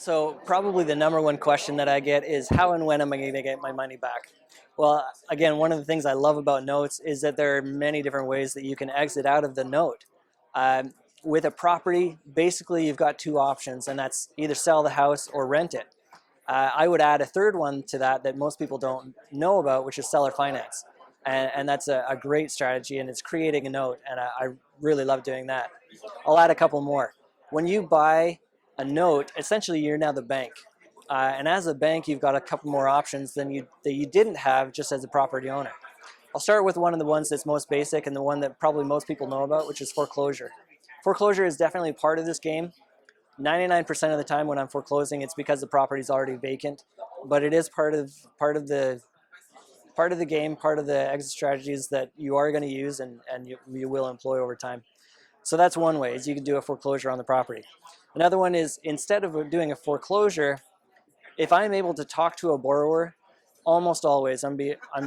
So probably the number one question that I get is how and when am I going to get my money back? Well, again, one of the things I love about notes is that there are many different ways that you can exit out of the note. Um, with a property, basically you've got two options, and that's either sell the house or rent it. I would add a third one to that that most people don't know about, which is seller finance. And that's a great strategy, and it's creating a note, and I really love doing that. I'll add a couple more. When you buy a note, essentially you're now the bank. And as a bank, you've got a couple more options that you didn't have just as a property owner. I'll start with one of the ones that's most basic and the one that probably most people know about, which is foreclosure. Foreclosure is definitely part of this game. 99% of the time when I'm foreclosing, it's because the property's already vacant, but it is part of the game, part of the exit strategies that you are going to use and you will employ over time. So that's one way, is you can do a foreclosure on the property. Another one is, instead of doing a foreclosure, if I'm able to talk to a borrower, almost always I'm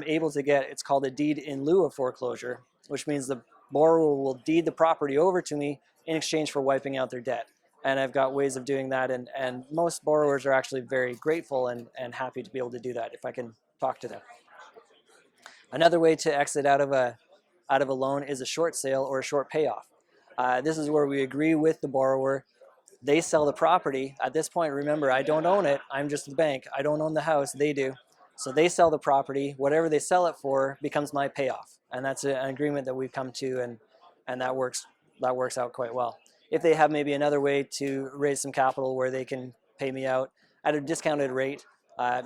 able to get, it's called a deed in lieu of foreclosure, which means the borrower will deed the property over to me in exchange for wiping out their debt. And I've got ways of doing that, and most borrowers are actually very grateful and happy to be able to do that if I can talk to them. Another way to exit out of a loan is a short sale or a short payoff. This is where we agree with the borrower. They sell the property. At this point, remember, I don't own it. I'm just the bank. I don't own the house. They do. So they sell the property. Whatever they sell it for becomes my payoff. And that's an agreement that we've come to, and that works out quite well. If they have maybe another way to raise some capital where they can pay me out at a discounted rate,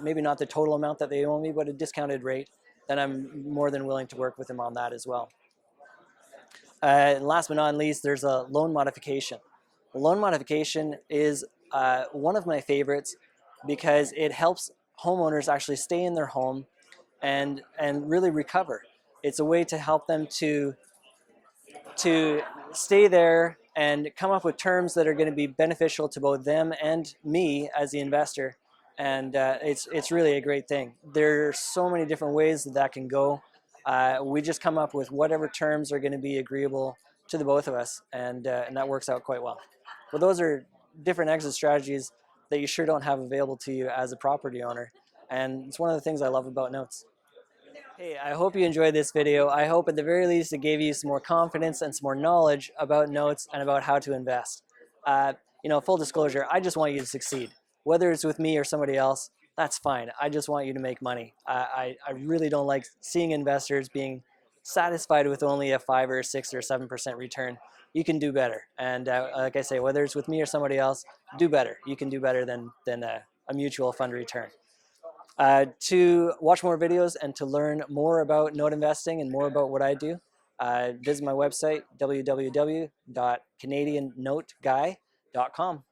maybe not the total amount that they owe me, but a discounted rate, then I'm more than willing to work with them on that as well. And last but not least, there's a loan modification. A loan modification is one of my favorites because it helps homeowners actually stay in their home and really recover. It's a way to help them to stay there and come up with terms that are going to be beneficial to both them and me as the investor. And it's really a great thing. There are so many different ways that can go. We just come up with whatever terms are going to be agreeable to the both of us, and that works out quite well. But those are different exit strategies that you sure don't have available to you as a property owner, and it's one of the things I love about notes. Hey, I hope you enjoyed this video. I hope at the very least it gave you some more confidence and some more knowledge about notes and about how to invest. Full disclosure, I just want you to succeed. Whether it's with me or somebody else, that's fine. I just want you to make money. I really don't like seeing investors being satisfied with only a 5 or 6 or 7% return. You can do better. And like I say, whether it's with me or somebody else, do better. You can do better than a mutual fund return. To watch more videos and to learn more about note investing and more about what I do, visit my website, www.canadiannoteguy.com.